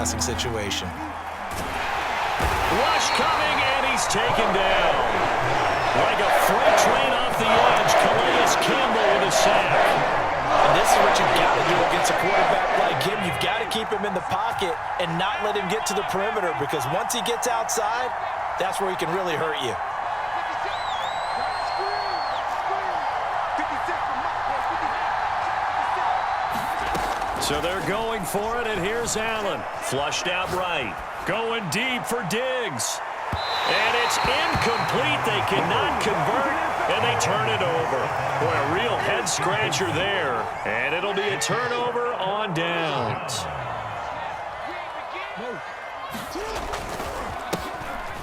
passing situation. Rush coming, and he's taken down. Like a freight train off the edge, Calais Campbell with a sack. And this is what you've got to do against a quarterback like him. You've got to keep him in the pocket and not let him get to the perimeter, because once he gets outside, that's where he can really hurt you. So they're going for it, and here's Allen. Flushed out right. Going deep for Diggs. And it's incomplete. They cannot convert, and they turn it over. Boy, a real head-scratcher there. And it'll be a turnover on downs.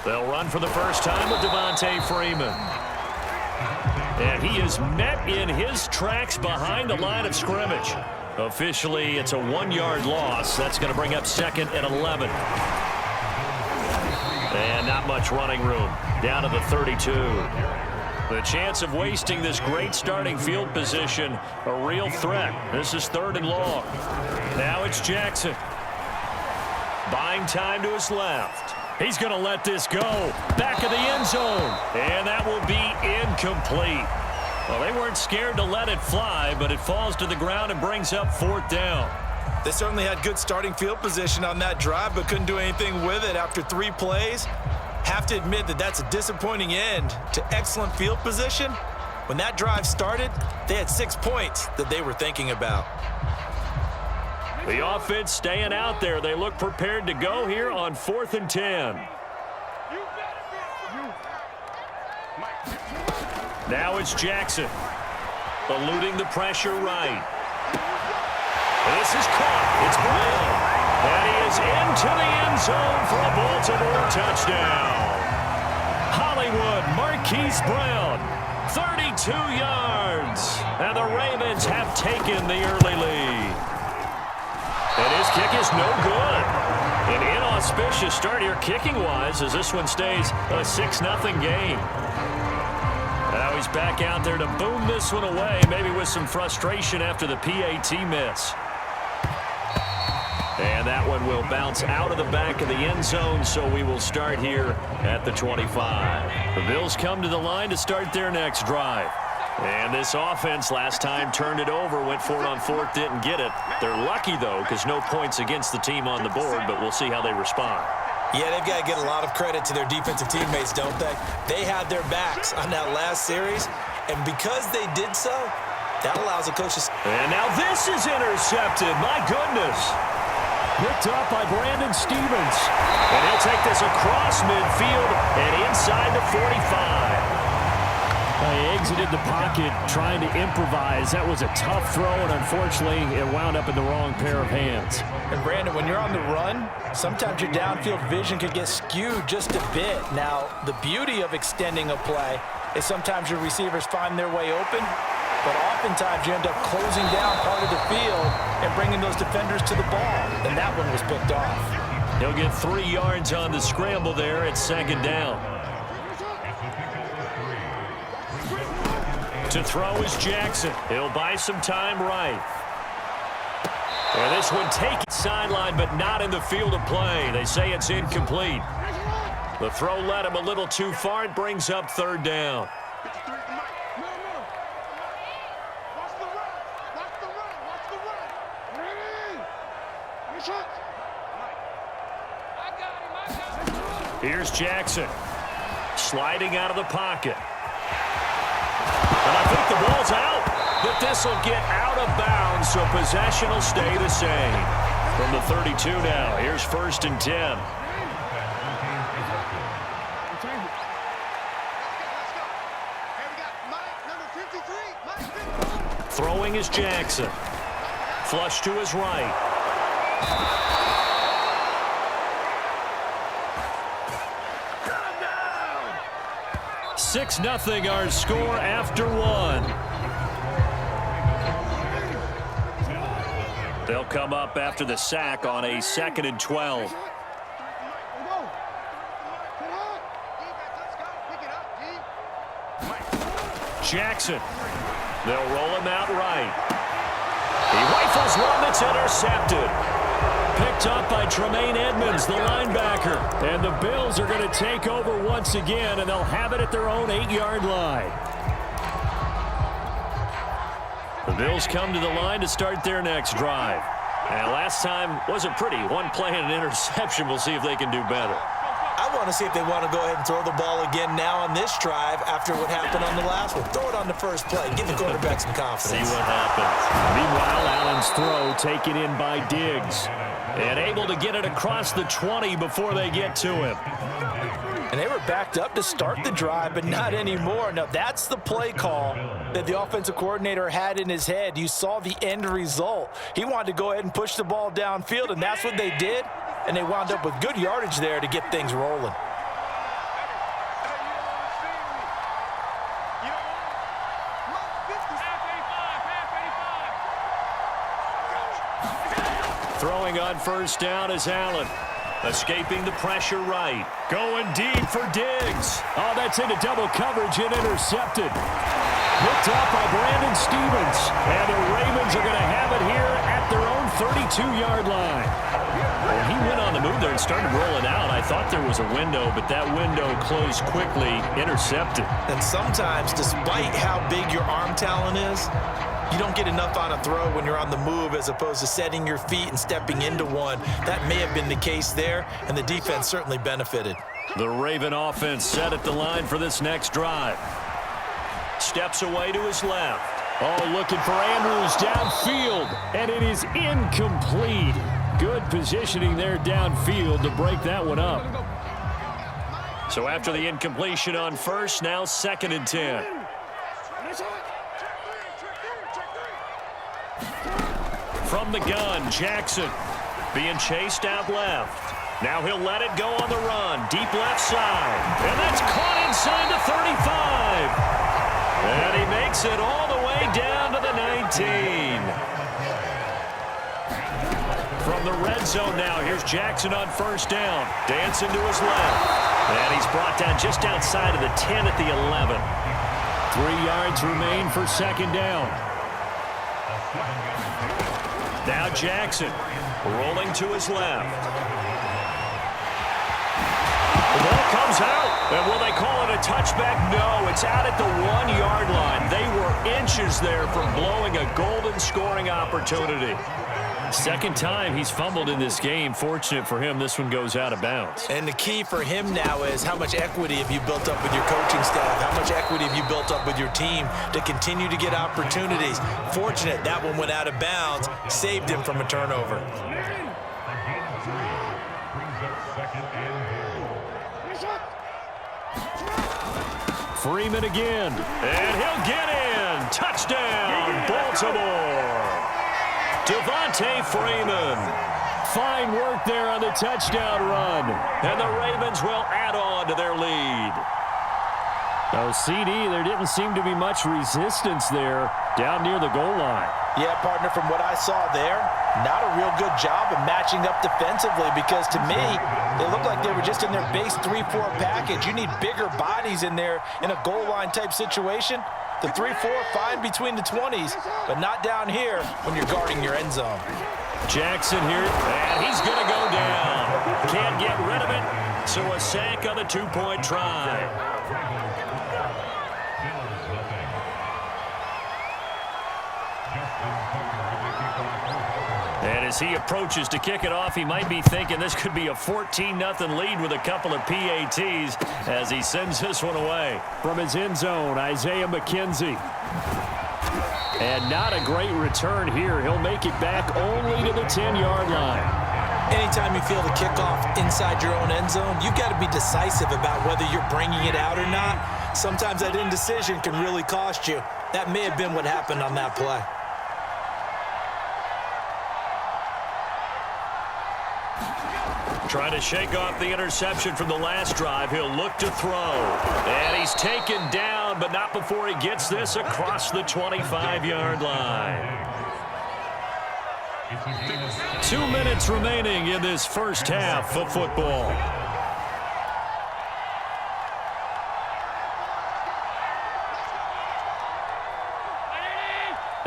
They'll run for the first time with Devontae Freeman. And he is met in his tracks behind the line of scrimmage. Officially, it's a 1-yard loss. That's going to bring up 2nd and 11. And not much running room. Down to the 32. The chance of wasting this great starting field position, a real threat. This is 3rd and long. Now it's Jackson. Buying time to his left. He's going to let this go. Back of the end zone. And that will be incomplete. Well, they weren't scared to let it fly, but it falls to the ground and brings up 4th down. They certainly had good starting field position on that drive, but couldn't do anything with it after 3 plays. Have to admit that that's a disappointing end to excellent field position. When that drive started, they had 6 points that they were thinking about. The offense staying out there. They look prepared to go here on 4th and 10. Now it's Jackson. Eluding the pressure right. This is caught. It's Brown. And he is into the end zone for a Baltimore touchdown. Hollywood Marquise Brown, 32 yards. And the Ravens have taken the early lead. And his kick is no good. An inauspicious start here kicking-wise as this one stays a 6-0 game. Now he's back out there to boom this one away, maybe with some frustration after the PAT miss. And that one will bounce out of the back of the end zone, so we will start here at the 25. The Bills come to the line to start their next drive. And this offense last time turned it over, went for it on 4th, didn't get it. They're lucky, though, because no points against the team on the board, but we'll see how they respond. Yeah, they've got to get a lot of credit to their defensive teammates, don't they? They had their backs on that last series, and because they did so, that allows the coaches. And now this is intercepted. My goodness. Picked up by Brandon Stevens. And he'll take this across midfield and inside the 45. He exited the pocket trying to improvise. That was a tough throw, and unfortunately, it wound up in the wrong pair of hands. And Brandon, when you're on the run, sometimes your downfield vision can get skewed just a bit. Now, the beauty of extending a play is sometimes your receivers find their way open, but oftentimes you end up closing down part of the field and bringing those defenders to the ball, and that one was picked off. He'll get 3 yards on the scramble there at 2nd down. To throw is Jackson. He'll buy some time right. And this one taken sideline, but not in the field of play. They say it's incomplete. The throw led him a little too far. It brings up 3rd down. Here's Jackson. Sliding out of the pocket. And I think the ball's out, but this will get out of bounds, so possession will stay the same. From the 32 now, here's 1st and 10. Throwing is Jackson. Flush to his right. 6-0 our score after 1. They'll come up after the sack on a 2nd and 12. Jackson. They'll roll him out right. He rifles one that's intercepted. picked up by Tremaine Edmonds, the linebacker. And the Bills are going to take over once again, and they'll have it at their own 8-yard line. The Bills come to the line to start their next drive. And last time wasn't pretty. One play and an interception. We'll see if they can do better. I want to see if they want to go ahead and throw the ball again now on this drive after what happened on the last one. Throw it on the first play. Give the quarterback some confidence. See what happens. Meanwhile, Allen's throw taken in by Diggs. And able to get it across the 20 before they get to him. And they were backed up to start the drive, but not anymore. Now, that's the play call that the offensive coordinator had in his head. You saw the end result. He wanted to go ahead and push the ball downfield, and that's what they did. And they wound up with good yardage there to get things rolling. Throwing on first down is Allen. Escaping the pressure right. Going deep for Diggs. Oh, that's into double coverage and intercepted. Picked up by Brandon Stevens. And the Ravens are going to have it here at their own 32-yard line. When he went on the move there and started rolling out, I thought there was a window, but that window closed quickly, intercepted. And sometimes, despite how big your arm talent is, you don't get enough on a throw when you're on the move as opposed to setting your feet and stepping into one. That may have been the case there, and the defense certainly benefited. The Raven offense set at the line for this next drive. Steps away to his left. Oh, looking for Andrews downfield, and it is incomplete. Good positioning there downfield to break that one up. So after the incompletion on first, now 2nd and 10. From the gun, Jackson being chased out left. Now he'll let it go on the run. Deep left side. And that's caught inside the 35. And he makes it all the way down to the 19. From the red zone now, here's Jackson on first down. Dancing to his left. And he's brought down just outside of the 10 at the 11. 3 yards remain for 2nd down. Now Jackson rolling to his left. The ball comes out. And will they call it a touchback? No, it's out at the 1-yard line. They were inches there from blowing a golden scoring opportunity. Second time he's fumbled in this game. Fortunate for him, this one goes out of bounds. And the key for him now is how much equity have you built up with your coaching staff? How much equity have you built up with your team to continue to get opportunities? Fortunate that one went out of bounds, saved him from a turnover. Freeman again. And he'll get in. Touchdown, Baltimore. Devontae Freeman. Fine work there on the touchdown run. And the Ravens will add on to their lead. Oh, CD, there didn't seem to be much resistance there down near the goal line. Yeah, partner, from what I saw there, not a real good job of matching up defensively because to me, they looked like they were just in their base 3-4 package. You need bigger bodies in there in a goal line type situation. The 3-4, fine between the 20s, but not down here when you're guarding your end zone. Jackson here, and he's going to go down. Can't get rid of it, so a sack on the 2-point try. And as he approaches to kick it off, he might be thinking this could be a 14-0 lead with a couple of PATs as he sends this one away. From his end zone, Isaiah McKenzie. And not a great return here. He'll make it back only to the 10-yard line. Anytime you feel the kickoff inside your own end zone, you've got to be decisive about whether you're bringing it out or not. Sometimes that indecision can really cost you. That may have been what happened on that play. Trying to shake off the interception from the last drive. He'll look to throw. And he's taken down, but not before he gets this across the 25-yard line. 2 minutes remaining in this first half of football.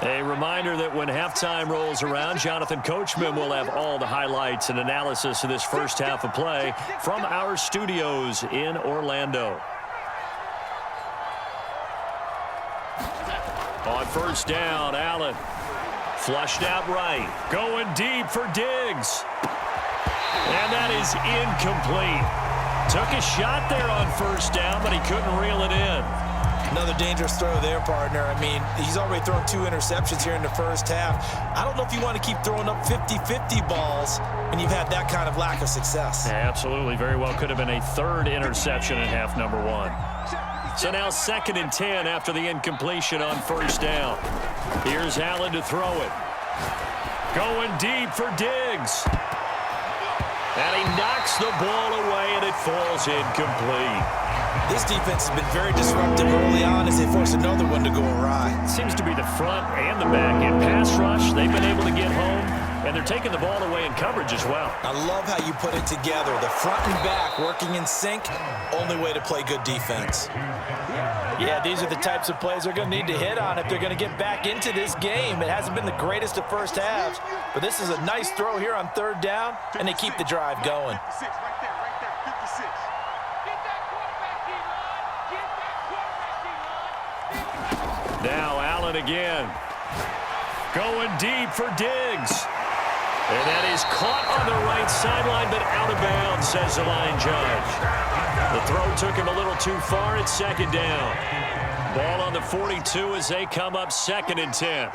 A reminder that when halftime rolls around, Jonathan Coachman will have all the highlights and analysis of this first half of play from our studios in Orlando. On first down, Allen. Flushed out right. Going deep for Diggs. And that is incomplete. Took a shot there on first down, but he couldn't reel it in. Another dangerous throw there, partner. I mean, he's already thrown 2 interceptions here in the first half. I don't know if you want to keep throwing up 50-50 balls when you've had that kind of lack of success. Yeah, absolutely. Very well could have been a 3rd interception in half number 1. So now 2nd and 10 after the incompletion on first down. Here's Allen to throw it. Going deep for Diggs. And he knocks the ball away, and it falls incomplete. This defense has been very disruptive early on as they force another one to go awry. Seems to be the front and the back. In pass rush, they've been able to get home, and they're taking the ball away in coverage as well. I love how you put it together. The front and back working in sync, only way to play good defense. Yeah, these are the types of plays they're going to need to hit on if they're going to get back into this game. It hasn't been the greatest of first halves, but this is a nice throw here on 3rd down, and they keep the drive going. Now Allen again. Going deep for Diggs. And that is caught on the right sideline, but out of bounds, says the line judge. The throw took him a little too far. It's 2nd down. Ball on the 42 as they come up 2nd and 10.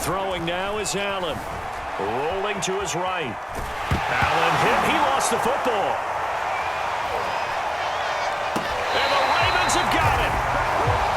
Throwing now is Allen. Rolling to his right. Allen hit. He lost the football. And the Ravens have got it.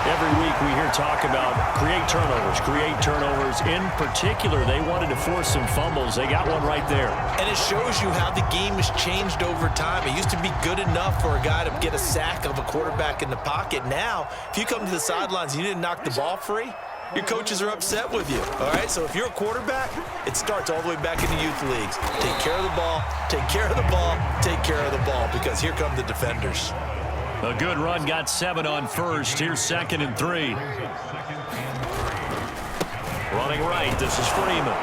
Every week we hear talk about create turnovers. In particular, they wanted to force some fumbles. They got one right there. And it shows you how the game has changed over time. It used to be good enough for a guy to get a sack of a quarterback in the pocket. Now, if you come to the sidelines and you didn't knock the ball free, your coaches are upset with you, all right? So if you're a quarterback, it starts all the way back in the youth leagues. Take care of the ball, take care of the ball, take care of the ball, because here come the defenders. A good run, got 7 on first. Here's 2nd and 3. Running right, this is Freeman.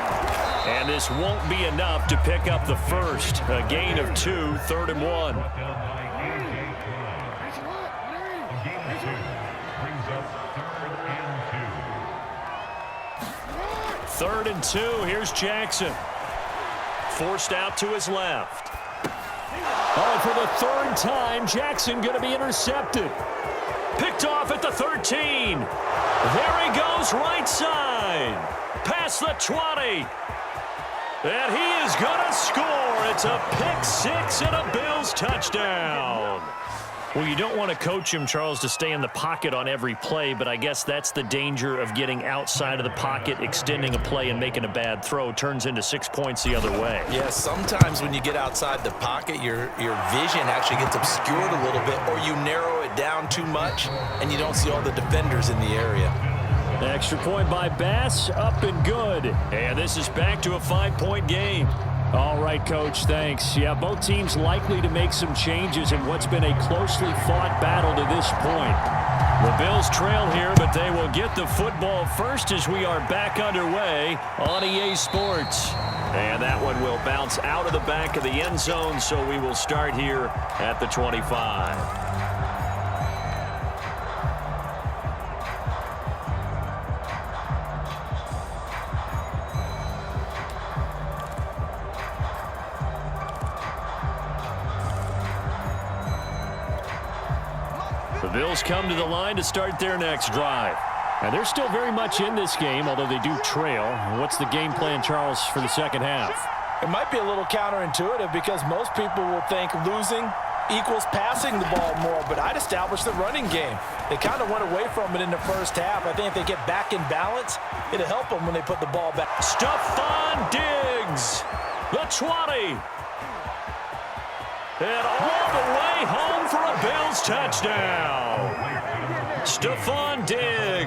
And this won't be enough to pick up the first. A gain of 2, 3rd and 1. 3rd and 2. Here's Jackson. Forced out to his left. Oh, for the 3rd time, Jackson going to be intercepted. Picked off at the 13. There he goes, right side. Past the 20. And he is going to score. It's a pick 6 and a Bills touchdown. Well, you don't want to coach him, Charles, to stay in the pocket on every play, but I guess that's the danger of getting outside of the pocket, extending a play, and making a bad throw. Turns into 6 points the other way. Yeah, sometimes when you get outside the pocket, your vision actually gets obscured a little bit, or you narrow it down too much, and you don't see all the defenders in the area. Extra point by Bass, up and good. And this is back to a 5-point game. All right, Coach, thanks. Yeah, both teams likely to make some changes in what's been a closely fought battle to this point. The Bills trail here, but they will get the football first as we are back underway on EA Sports. And that one will bounce out of the back of the end zone, so we will start here at the 25. The Bills come to the line to start their next drive. And they're still very much in this game, although they do trail. What's the game plan, Charles, for the second half? It might be a little counterintuitive because most people will think losing equals passing the ball more, but I'd establish the running game. They kind of went away from it in the first half. I think if they get back in balance, it'll help them when they put the ball back. Stephon Diggs, the 20. And all the way home for a Bills touchdown. Stephon Diggs.